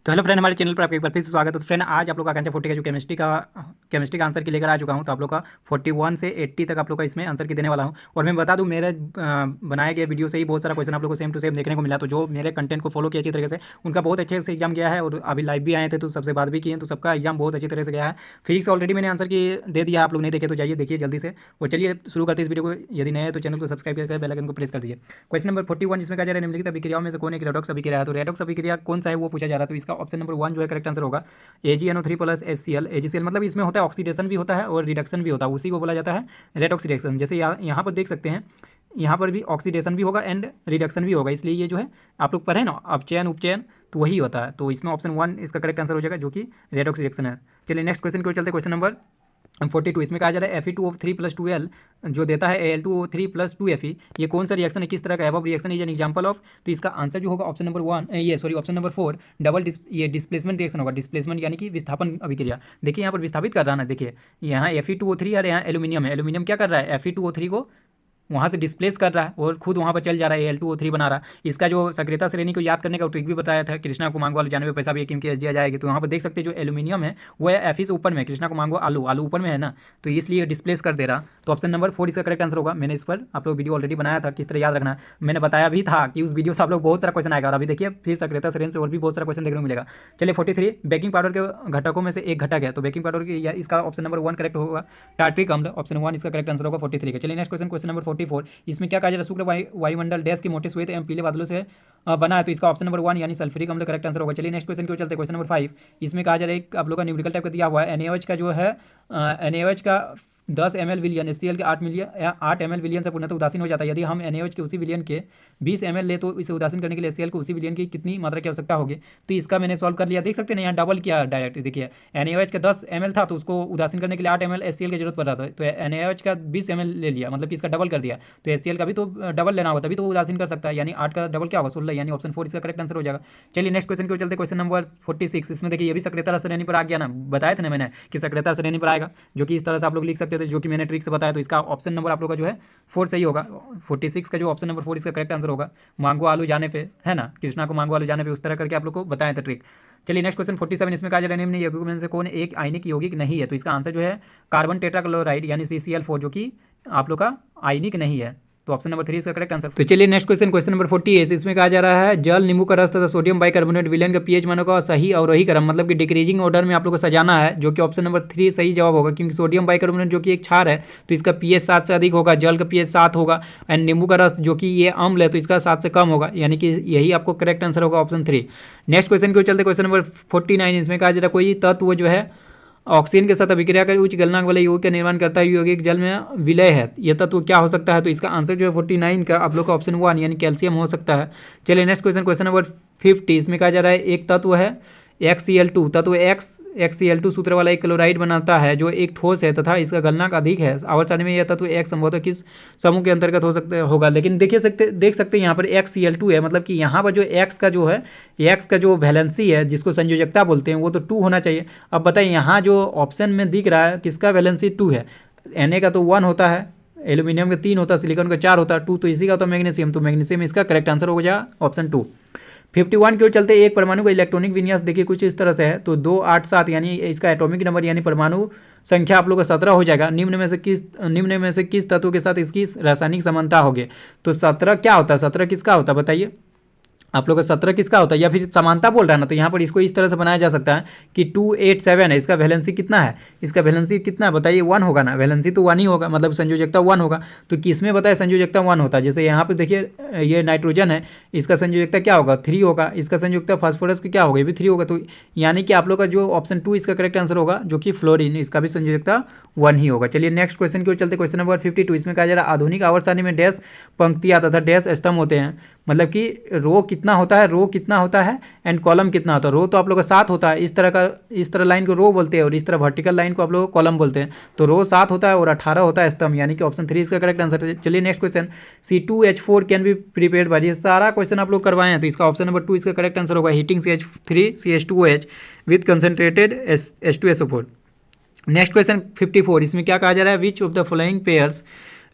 तो hello friend, हमारे channel पर आपका एक बार फिर से स्वागत है। तो फ्रेंड, आज आप लोग का आकांक्षा 40 का जो केमिस्ट्री का आंसर की लेकर आ चुका हूं। तो आप लोग का 41 से 80 तक आप लोग का इसमें आंसर की देने वाला हूं। और मैं बता दूं, मेरे बनाए गए वीडियो से ही बहुत सारा क्वेश्चन आप लोग को सेम टू सेम देखने को मिला। तो जो मेरे कंटेंट को फॉलो किया अच्छी तरीके से, उनका बहुत अच्छे से एग्जाम गया है। और अभी लाइव भी आए थे तो सबसे बात भी की है, तो सबका एग्जाम बहुत अच्छी तरह से गया है। फिजिक्स ऑलरेडी मैंने आंसर की दे दिया, आप लोग नहीं देखे तो जाइए देखिए जल्दी से। और चलिए शुरू करते इस वीडियो को। यदि नए है तो चैनल को सब्सक्राइब करके बेल आइकन को प्रेस कर दीजिए। क्वेश्चन नंबर 41 जिसमें कहा जा रहा है निम्नलिखित अभिक्रियाओं में से कौन एक रेडॉक्स अभिक्रिया है। तो रेडॉक्स अभिक्रिया कौन सा है वो पूछा जा रहा है। तो इसका ऑप्शन नंबर 1 जो है करेक्ट आंसर होगा AgNO3 प्लस HCl। AgCl मतलब इसमें होता है ऑक्सीडेशन भी होता है और रिडक्शन भी होता है, उसी को बोला जाता है रेडॉक्स रिएक्शन। जैसे यहाँ पर देख सकते हैं, यहाँ पर भी ऑक्सीडेशन भी होगा एंड रिडक्शन भी होगा, इसलिए ये जो है आप लोग पढ़े ना अपचयन उपचयन, तो वही होता है। तो इसमें ऑप्शन 1 इसका करेक्ट आंसर हो जाएगा, जो कि रेडॉक्स रिएक्शन है। चलिए नेक्स्ट क्वेश्चन को चलते। क्वेश्चन नंबर 42 इसमें कहा जा रहा है Fe2O3 प्लस 2L जो देता है Al2O3 प्लस 2Fe, ये कौन सा रिएक्शन है, किस तरह का है। Reaction is an example of. तो इसका आंसर जो होगा ऑप्शन नंबर 1 ऑप्शन नंबर 4 ये डिस्प्लेसमेंट रिएक्शन होगा। डिस्प्लेसमेंट यानी कि विस्थापन अभिक्रिया। देखिए यहाँ पर विस्थापित कर रहा है ना, देखिए यहाँ Fe2O3 और यहाँ एल्यूमिनियम है। एल्यूमिनियम क्या कर रहा है, Fe2O3 को वहाँ से डिस्प्लेस कर रहा है और खुद वहाँ पर चल जा रहा है, Al2O3 बना रहा है। इसका जो सक्रियता श्रेणी को याद करने का ट्रिक भी बताया था, कृष्णा को मांगो आलू जाने पे पैसा भी कीमती दिया जाएगी। तो यहाँ पर देख सकते हैं जो एल्यूमिनियम है वो है Fe से ऊपर में, कृष्णा को मांगो आलू ऊपर में है ना, तो इसलिए डिस्प्लेस कर दे रहा। तो ऑप्शन नंबर 4 इसका करेक्ट आंसर होगा। मैंने इस पर आप लोग वीडियो ऑलरेडी बनाया था, किस तरह याद रखना है मैंने बताया भी था कि उस वीडियो से आप लोग बहुत सारा क्वेश्चन आएगा। और अभी देखिए फिर सक्रियता श्रेणी से और भी बहुत सारा क्वेश्चन देखने को मिलेगा। चलिए 43 बेकिंग पाउडर के घटकों में से एक घटक है। तो बेकिंग पाउडर की इसका ऑप्शन नंबर 1 करेक्ट होगा। टार्ट्रिक अम्ल ऑप्शन 1 इसका करेक्ट आंसर होगा 43 का। चलिए नेक्स्ट क्वेश्चन नंबर 44 इसमें क्या कहा जा रहा है, शुक्र वायुमंडल डैश के मोटे श्वेत एवं पीले बादलों से बना है। तो इसका ऑप्शन नंबर 1 यानी सल्फ्यूरिक अम्ल करेक्ट आंसर होगा। चलिए नेक्स्ट क्वेश्चन की ओर चलते हैं। क्वेश्चन नंबर 5 इसमें कहा जा रहा है आप लोग का न्यूमेरिकल टाइप का दिया हुआ है NaOH का जो है NaOH का 10 ml विलियन HCl के 8 ml विलियन से पूर्णतः उदासीन हो जाता है। यदि हम NaOH के उसी विलियन के 20 ml ले तो इसे उदासीन करने के लिए HCl को उसी विलियन की कितनी मात्रा की आवश्यकता होगी। तो इसका मैंने सॉल्व कर लिया, देख सकते हैं यहाँ डबल किया डायरेक्ट। देखिए NaOH का 10 ml था तो उसको उदासीन करने के लिए 8 ml HCl की जरूरत पड़ रहा था। तो NaOH का 20 ml ले लिया, मतलब कि इसका डबल कर दिया। तो HCl का भी तो डबल लेना होगा तभी तो उदासीन कर सकता है, यानी 8 का डबल क्या होगा 16, यानी ऑप्शन 4 इसका करेक्ट आंसर हो जाएगा। चलिए नेक्स्ट क्वेश्चन की ओर चलते। क्वेश्चन नंबर 46 इसमें देखिए ये भी सक्रियता श्रेणी पर आ गया ना, बताया था ना मैंने कि सक्रियता श्रेणी पर आएगा, जो कि इस तरह से आप लोग लिख सकते थे, जो कि मैंने ट्रिक से बताया। तो इसका ऑप्शन नंबर आप लोग का जो है 4 सही होगा। 46 का जो ऑप्शन नंबर 4 इसका करेक्ट आंसर होगा। मांगो आलू जाने पे है ना, कृष्णा को मांगो आलू जाने पे, उस तरह करके आप लोग को बताया था ट्रिक। चलिए नेक्स्ट क्वेश्चन 47 इसमें कहा जा रहा है निम्न यौगिकों में से कौन एक आयनिक यौगिक नहीं है। तो इसका आंसर जो है कार्बन टेट्राक्लोराइड यानी CCl4, जो कि आप लोग का आयनिक नहीं है। तो ऑप्शन नंबर 3 इसका करेक्ट आंसर। तो चलिए नेक्स्ट क्वेश्चन नंबर 48 इसमें कहा जा रहा है जल नींबू का रस तथा सोडियम बाइकार्बोनेट विलयन का pH मानों का सही अवरोही क्रम, मतलब कि डिक्रीजिंग ऑर्डर में आप लोग को सजाना है, जो कि ऑप्शन नंबर 3 सही जवाब होगा। क्योंकि सोडियम बाइकार्बोनेट जो कि एक क्षार है तो इसका pH 7 से अधिक होगा, जल का pH 7 होगा। एंड नींबू का रस जो कि ये अम्ल है तो इसका 7 से कम होगा, यानी कि यही आपको करेक्ट आंसर होगा ऑप्शन 3। नेक्स्ट क्वेश्चन की ओर चलते। क्वेश्चन नंबर 49 इसमें कहा जा रहा है कोई तत्व जो है ऑक्सीजन के साथ अभिक्रिया कर उच्च गलनांक वाले यौगिक का निर्माण करता है, यौगिक जल में विलय है, यह तत्व क्या हो सकता है। तो इसका आंसर जो है 49 का आप लोग का ऑप्शन 1 यानी कैल्शियम हो सकता है। चलिए नेक्स्ट क्वेश्चन नंबर 50 इसमें कहा जा रहा है एक तत्व है XCl2, तत्व XCl2 सूत्र वाला एक क्लोराइड बनाता है जो एक ठोस है तथा इसका गलनांक अधिक है। आवर्त सारणी में यह तत्व X संभवतः किस समूह के अंतर्गत होगा। लेकिन देख सकते हैं यहाँ पर XCl2 है, मतलब कि यहाँ पर जो X का जो वैलेंसी है जिसको संयोजकता बोलते हैं वो तो 2 होना चाहिए। अब बताइए यहाँ जो ऑप्शन में दिख रहा है किसका वैलेंसी 2 है। Na का तो 1 होता है, एल्यूमिनियम का 3 होता है, सिलिकॉन का 4 होता है, 2 तो इसी का होता है मैग्नीशियम, तो मैग्नीशियम इसका करेक्ट आंसर हो जाएगा ऑप्शन 2। 51 की ओर चलते एक परमाणु का इलेक्ट्रॉनिक विन्यास देखिए कुछ इस तरह से है। तो 2 8 7 यानी इसका एटॉमिक नंबर यानी परमाणु संख्या आप लोग का 17 हो जाएगा। निम्न में से किस तत्व के साथ इसकी रासायनिक समानता होगी। तो 17 क्या होता है, 17 किसका होता है बताइए आप लोग का 17 किसका होता है, या फिर समानता बोल रहा है ना। तो यहाँ पर इसको इस तरह से बनाया जा सकता है कि 287 है, इसका वैलेंसी कितना है, इसका वैलेंसी कितना है बताइए 1 होगा ना, वैलेंसी तो 1 ही होगा, मतलब संयोजकता 1 होगा। तो किसमें बताए संयोजकता 1 होता है, जैसे यहाँ पे देखिए ये नाइट्रोजन है, इसका संयोजकता क्या होगा 3 होगा, इसका संयोजकता फास्फोरस का क्या होगा ये भी 3 होगा। तो यानी कि आप लोग का जो ऑप्शन 2 इसका करेक्ट आंसर होगा, जो कि फ्लोरीन, इसका भी संयोजकता 1 ही होगा। चलिए नेक्स्ट क्वेश्चन की ओर चलते। क्वेश्चन नंबर 52 इसमें कहा जा रहा है आधुनिक आवर्त सारणी में डैश पंक्तियाँ तथा डैश स्तंभ होते हैं, मतलब कि रो कितना होता है एंड कॉलम कितना होता है। रो तो आप लोग का 7 होता है, इस तरह लाइन को रो बोलते हैं और इस तरह वर्टिकल लाइन को आप लोग कॉलम बोलते हैं। तो रो 7 होता है और 18 होता है स्तंभ, यानी कि ऑप्शन 3 इसका करेक्ट आंसर है। चलिए next question C2H4 can be prepared by, ये सारा क्वेश्चन आप लोग करवाए हैं तो इसका ऑप्शन नंबर 2 इसका करेक्ट आंसर होगा heating CH3CH2OH with concentrated H2SO4। Next question 54 इसमें क्या कहा जा रहा है which of the following pairs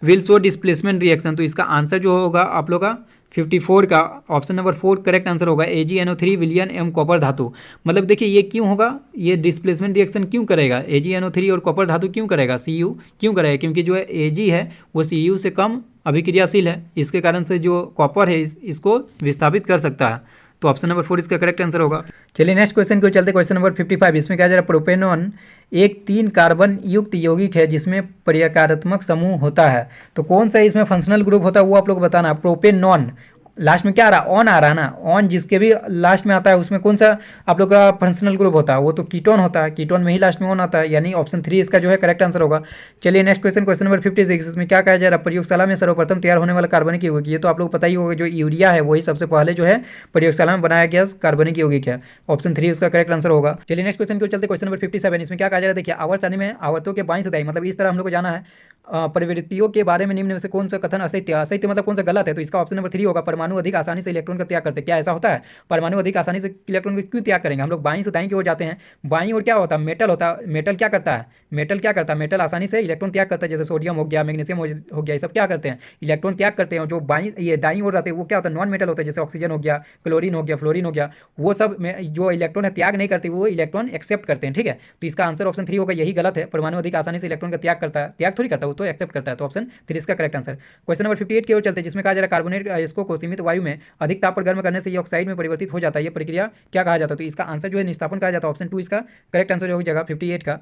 will show displacement reaction. तो इसका आंसर जो होगा आप लोग का 54 का ऑप्शन नंबर 4 करेक्ट आंसर होगा AgNO3 विलियन एम कॉपर धातु। मतलब देखिए ये क्यों होगा, ये डिस्प्लेसमेंट रिएक्शन क्यों करेगा, AgNO3 और कॉपर धातु क्यों करेगा, Cu क्यों करेगा, क्योंकि जो है Ag है वो Cu से कम अभिक्रियाशील है, इसके कारण से जो कॉपर है इसको विस्थापित कर सकता है। तो ऑप्शन नंबर 4 इसका करेक्ट आंसर होगा। चलिए नेक्स्ट क्वेश्चन को चलते, क्वेश्चन नंबर 55। इसमें क्या जा रहा है, प्रोपेनॉन एक 3 कार्बन युक्त यौगिक है जिसमें प्रकार्यात्मक समूह होता है, तो कौन सा इसमें फंक्शनल ग्रुप होता है वो आप लोग बताना। प्रोपेनॉन लास्ट में क्या आ रहा है, ऑन आ रहा है ना, ऑन जिसके भी लास्ट में आता है उसमें कौन सा आप लोग का फंक्शनल ग्रुप होता है, वो तो कीटोन होता है, कीटोन में ही लास्ट में ऑन आता है, यानी ऑप्शन 3 इसका जो है करेक्ट आंसर होगा। चलिए नेक्स्ट क्वेश्चन, क्वेश्चन नंबर 56। इसमें क्या कहा जा रहा है, प्रयोगशाला में सर्वप्रथम तैयार होने वाला कार्बनिक यौगिक, ये तो आप लोग पता ही होगा, जो यूरिया है वही सबसे पहले जो है प्रयोगशाला में बनाया गया कार्बनिक यौगिक है, ऑप्शन 3 उसका करेक्ट आंसर होगा। चलिए नेक्स्ट क्वेश्चन को चलते, क्वेश्चन नंबर 57। इसमें क्या कहा जा रहा है, देखिए आवर्त सारणी में आवर्तों के बाईं से दाईं, मतलब इस तरह हम लोग को जाना है, प्रवृत्तियों के बारे में निम्न में से कौन सा कथन असत्य, असत्य मतलब कौन सा गलत है, तो इसका ऑप्शन नंबर 3 होगा, परमाणु अधिक आसानी से इलेक्ट्रॉन का त्याग करते हैं। क्या ऐसा होता है, परमाणु अधिक आसानी से इलेक्ट्रॉन को क्यों त्याग करेंगे, हम लोग बाईं से दाईं की ओर जाते हैं, बाईं ओर क्या होता है, मेटल होता है, मेटल क्या करता है, मेटल क्या करता है, मेटल आसानी से इलेक्ट्रॉन त्याग करता है, जैसे सोडियम हो गया, मैग्नीशियम हो गया, ये सब क्या करते हैं, इलेक्ट्रॉन त्याग करते हैं। जो बाईं ये दाईं ओर रहते हैं वो क्या होता है, नॉन मेटल होता है, जैसे ऑक्सीजन हो गया, क्लोरीन हो गया, फ्लोरीन हो गया, वो सब जो इलेक्ट्रॉन है त्याग नहीं करते, वो इलेक्ट्रॉन एक्सेप्ट करते हैं, ठीक है। तो इसका आंसर ऑप्शन 3 होगा, यही गलत है, परमाणु अधिक आसानी से इलेक्ट्रॉन का त्याग करता है, त्याग थोड़ी करता है, वो तो एक्सेप्ट करता है, तो ऑप्शन 3 इसका करेक्ट आंसर। क्वेश्चन नंबर 58 की ओर चलते हैं, जिसमें कहा जा रहा है कार्बोनेट अयस्कों को सीमित वायु में अधिक ताप पर गर्म करने से ये ऑक्साइड में परिवर्तित हो जाता है, ये प्रक्रिया क्या कहा जाता है, तो इसका आंसर जो है निस्तापन कहा जाता है, ऑप्शन 2 इसका करेक्ट आंसर हो जाएगा 58 का।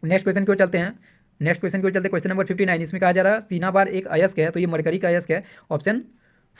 नेक्स्ट क्वेश्चन की ओर चलते हैं, नेक्स्ट क्वेश्चन की ओर चलते, क्वेश्चन नंबर 59। इसमें कहा जा रहा है सीनाबार एक अयस्क है, तो ये मरकरी का अयस्क है, ऑप्शन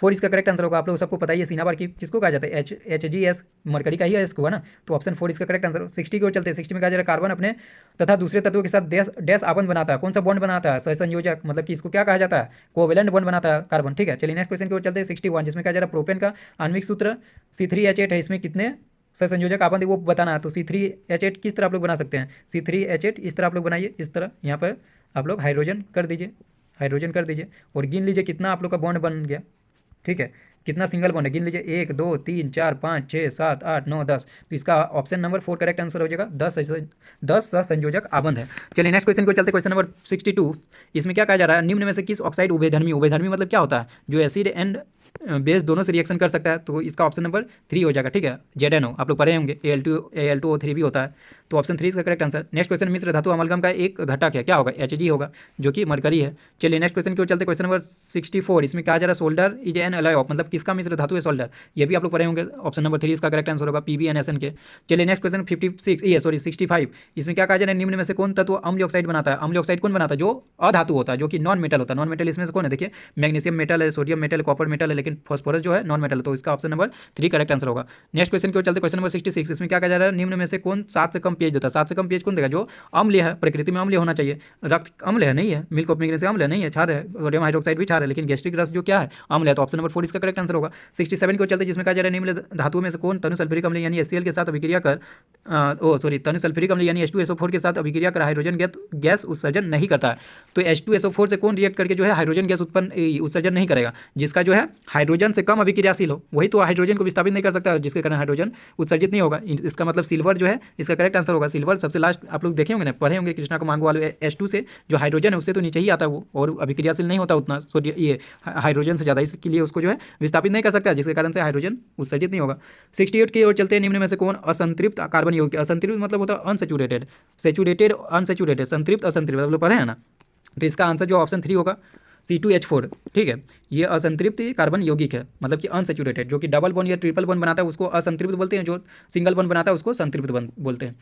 4 इसका करेक्ट आंसर होगा। आप लोग सबको पता ही है सीनाबार की किसको कहा जाता है, HGS मरकरी का ही अयस्क हुआ ना, तो ऑप्शन 4 इसका करेक्ट आंसर। 60 की ओर चलते हैं, 60 में कहा जा रहा है कार्बन अपने तथा दूसरे तत्वों के साथ डैश आबंध बनाता है, कौन सा बॉन्ड बनाता है, सहसंयोजक, मतलब कि इसको क्या कहा जाता है, कोवेलेंट बॉन्ड बनाता है कार्बन, ठीक है। चलिए नेक्स्ट क्वेश्चन की ओर चलते हैं 61, जिसमें कहा जा रहा है प्रोपेन का आणविक सूत्र C3H8 है, इसमें कितने सहसंयोजक आबंध वो बताना है, तो C3H8 किस तरह आप लोग बना सकते हैं, C3H8 इस तरह आप लोग बनाइए, इस तरह यहाँ पर आप लोग हाइड्रोजन कर दीजिए, हाइड्रोजन कर दीजिए और गिन लीजिए कितना आप लोग का बॉन्ड बन गया, ठीक है, कितना सिंगल बॉन्ड है, गिन लीजिए 1 2 3 4 5 6 7 8 9 10, तो इसका ऑप्शन नंबर 4 करेक्ट आंसर हो जाएगा, 10 सहसंयोजक आबंध है। चलिए नेक्स्ट क्वेश्चन को चलते, क्वेश्चन नंबर 62। इसमें क्या कहा जा रहा है, निम्न में से किस ऑक्साइड उभयधर्मी, उभयधर्मी मतलब क्या होता है, जो एसिड एंड बेस दोनों से रिएक्शन कर सकता है, तो इसका ऑप्शन नंबर 3 हो जाएगा, ठीक है। ZNO आप लोग पढ़े होंगे, Al2O3 भी होता है, तो ऑप्शन 3 इसका करेक्ट आंसर। नेक्स्ट क्वेश्चन, मिश्र धातु अमलगम का एक घटक है, क्या होगा, Hg होगा, जो कि मरकरी है। चलिए नेक्स्ट क्वेश्चन की ओर चलते, क्वेश्चन नंबर 64। इसमें कहा जा रहा है solder is an alloy of, मतलब किसका मिश्र धातु है, सोल्डर, ये भी आप लोग पढ़े होंगे, ऑप्शन नंबर 3 इसका करेक्ट आंसर होगा, PbNSN के। चलिए नेक्स्ट क्वेश्चन 65। इसमें क्या कहा जा रहा है, निम्न में से कौन तत्व अम्ल ऑक्साइड बनाता है, अम्ल ऑक्साइड कौन बनाता है, जो अधातु होता है, जो कि नॉन मेटल होता है, नॉन मेटल इसमें से कौन है, देखिए मैग्नीशियम मेटल है, सोडियम मेटल, कॉपर मेटल है, लेकिन फॉस्फोरस जो है नॉन मेटल, तो इसका ऑप्शन नंबर 3 करेक्ट आंसर होगा। नेक्स्ट क्वेश्चन की ओर चलते, क्वेश्चन नंबर 66। इसमें क्या कहा जा रहा है, निम्न में से कौन 7 से कम पीएच देता है, 7 से कम पीएच कौन देगा, जो अम्ल है, प्रकृति में अम्ल होना चाहिए, रक्त अम्ल है, नहीं है, मिल्क ऑफ मैग्नीशियम अम्ल है, नहीं है, क्षार है, सोडियम हाइड्रोक्साइड भी क्षार है, लेकिन गैस्ट्रिक रस जो क्या है, अम्ल है, तो ऑप्शन नंबर 4 इसका करेक्ट आंसर होगा। 67 को चलते, जिसमें कहा जा रहा है निम्न धातुओं में से कौन तनु सल्फ्यूरिक अम्ल यानी HCl के साथ अभिक्रिया कर तनु सल्फ्यूरिक अम्ल यानी H2SO4 के साथ अभिक्रिया कर हाइड्रोजन गैस उत्सर्जन नहीं करता है, तो H2SO4 से कौन रिएक्ट करके जो है हाइड्रोजन गैस उत्सर्जन नहीं करेगा, जिसका जो है हाइड्रोजन से कम अभिक्रियाशील हो, वही तो हाइड्रोजन को विस्थापित नहीं कर सकता, जिसके कारण हाइड्रोजन उत्सर्जित नहीं होगा, इसका मतलब सिल्वर जो है इसका करेक्ट आंसर होगा। सिल्वर सबसे लास्ट आप लोग देखे होंगे ना, पढ़े होंगे कृष्णा कुमार वाले, H2 से जो हाइड्रोजन है उससे तो नीचे ही आता है वो, और अभिक्रियाशील नहीं होता उतना सोडियम ये हाइड्रोजन से ज़्यादा, इसके लिए उसको जो है विस्थापित नहीं कर सकता, जिसके कारण से हाइड्रोजन उत्सर्जित नहीं होगा। 68 की ओर चलते हैं, निम्न में से कौन असंतृप्त कार्बन यौगिक, असंतृप्त मतलब होता है अनसेचुरेटेड, सेचुरेटेड अनसेचुरेटेड, संतृप्त असंतृप्त आप लोग पढ़े हैं ना, तो इसका आंसर जो ऑप्शन 3 होगा C2H4, ठीक है। ये असंतृप्त कार्बन यौगिक है, मतलब कि अनसेचुरेटेड, जो कि डबल बॉन्ड या ट्रिपल बॉन्ड बनाता है उसको असंतृप्त बोलते हैं, जो सिंगल बॉन्ड बनाता है उसको संतृप्त बॉन्ड बोलते हैं।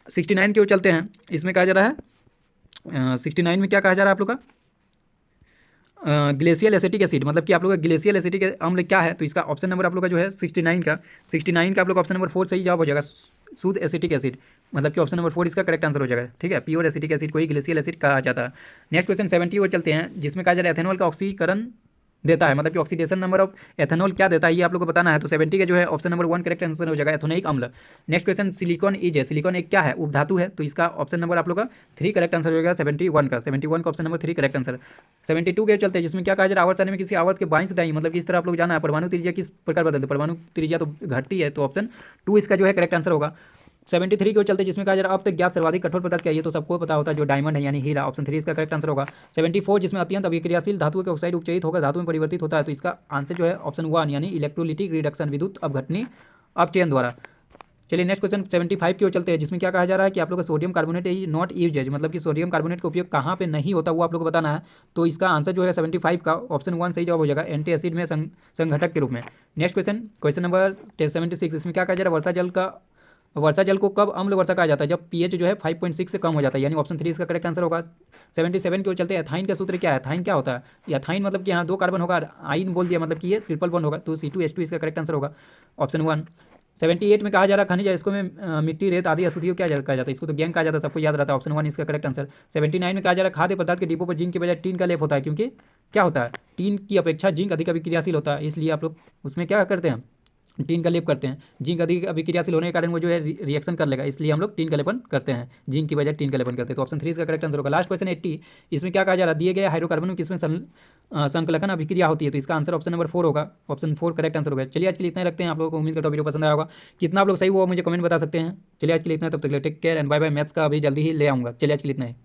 69 की ओर चलते हैं, इसमें कहा जा रहा है 69 में क्या कहा जा रहा है आप लोग का, ग्लेशियल एसिटिक एसिड, मतलब कि आप लोग का ग्लेशियल एसिटिक अम्ल क्या है, तो इसका ऑप्शन नंबर आप लोग का जो है 69 का आप लोग ऑप्शन नंबर 4 सही जवाब हो जाएगा, शुद्ध एसिटिक एसिड, मतलब कि ऑप्शन नंबर 4 इसका करेक्ट आंसर हो जाएगा, ठीक है। प्योर एसिटिक एसिड को ही ग्लेशियल एसिड कहा जाता है। नेक्स्ट क्वेश्चन 70 और चलते हैं, जिसमें कहा जा रहा है एथेनॉल का ऑक्सीकरण देता है, मतलब कि ऑक्सीडेशन नंबर ऑफ एथेनॉल क्या देता है, ये आप लोग को बताना है, तो 70 का जो है ऑप्शन नंबर 1 करेक्ट आंसर हो जाएगा, एथेनोइक अम्ल। नेक्स्ट क्वेश्चन सिलिकॉन इज है, सिलिकॉन एक क्या है, उपधातु है, तो इसका ऑप्शन नंबर आप लोग का 3 करेक्ट आंसर हो जाएगा 71 का ऑप्शन नंबर 3 करेक्ट आंसर। 72 के चलते हैं, जिसमें क्या कहा जा रहा है आवर्त सारणी में किसी आवर्त के बाईं से दाईं, मतलब कि इस तरह आप लोग जाना है, परमाणु त्रिज्या किस प्रकार बदलते, परमाणु त्रिज्या तो घटती है, तो ऑप्शन 2 इसका जो है करेक्ट आंसर होगा। 73 की ओर चलते हैं, जिसमें कहा जा रहा है अब तक ज्ञात सर्वाधिक कठोर पदार्थ क्या है? ये तो सबको पता होता है, जो डायमंड है यानी हीरा। ऑप्शन 3 इसका करेक्ट आंसर होगा। 74 जिसमें अत्यंत अभिक्रियाशील धातु के ऑक्साइड उपचयित होकर धातु में परिवर्तित होता है, तो इसका आंसर जो है ऑप्शन 1 यानी इलेक्ट्रोलिटिक रिडक्शन, विद्युत अपघटनी अपचयन द्वारा। चलिए नेक्स्ट क्वेश्चन 75 की ओर चलते हैं, जिसमें क्या कहा जा रहा है कि आप लोग का sodium carbonate is not uses, मतलब कि सोडियम कार्बोनेट का उपयोग कहाँ पे नहीं होता वो आप लोग को बताना है। तो इसका आंसर जो है 75 का ऑप्शन 1 सही जवाब हो जाएगा, एंटी एसिड में संघटक के रूप में। नेक्स्ट क्वेश्चन नंबर 76, इसमें क्या कहा जा रहा है वर्षा जल को कब अम्ल वर्षा कहा जाता है? जब पीएच जो है 5.6 से कम हो जाता है, यानी ऑप्शन 3 इसका करेक्ट आंसर होगा। 77 की ओर चलते हैं, एथाइन का सूत्र क्या है? एथाइन क्या होता है? एथाइन मतलब कि यहाँ 2 कार्बन होगा, आइन बोल दिया मतलब कि ये ट्रिपल बॉन्ड होगा, तो C2H2 इसका करेक्ट आंसर होगा, ऑप्शन 1। 78 में कहा जा रहा है खनिज है, इसको में मिट्टी रेत आदि अशुद्धियों क्या कहा जाता है? इसको तो गैंग कहा जाता है, सबको याद रहता है, ऑप्शन 1 इसका करेक्ट आंसर। 79 में कहा जा रहा है खाद्य पदार्थ के डिब्बों पर जिंक के बजाय टीन का लेप होता है, क्योंकि क्या होता है? टीन की अपेक्षा जिंक अधिक अभिक्रियाशील होता है, इसलिए आप लोग उसमें क्या करते हैं? टीन का लेप करते हैं। जिंक अधिक अभिक्रियाशील होने के कारण वो जो है रिएक्शन कर लेगा, इसलिए हम लोग टीन का लेपन करते हैं, जिंक की बजाय टीन का लेपन करते हैं, तो ऑप्शन 3 इसका करेक्ट आंसर होगा। लास्ट क्वेश्चन 80, इसमें क्या कहा जा रहा है? दिए गए हाइड्रोकार्बन में किसमें संकलकन अभिक्रिया होती है? तो इसका आंसर ऑप्शन नंबर 4 होगा, ऑप्शन 4 करेक्ट आंसर होगा। चलिए आज के लिए इतना ही रखते हैं, आप लोगों को उम्मीद करता हूँ वीडियो पसंद आया होगा। कितना आप लोग सही हुआ मुझे कमेंट बता सकते हैं। चलिए आज के लिए इतना, तब तक के लिए take care and bye bye. Maths का अभी जल्दी ही ले आऊँगा। चलिए आज के लिए इतना ही।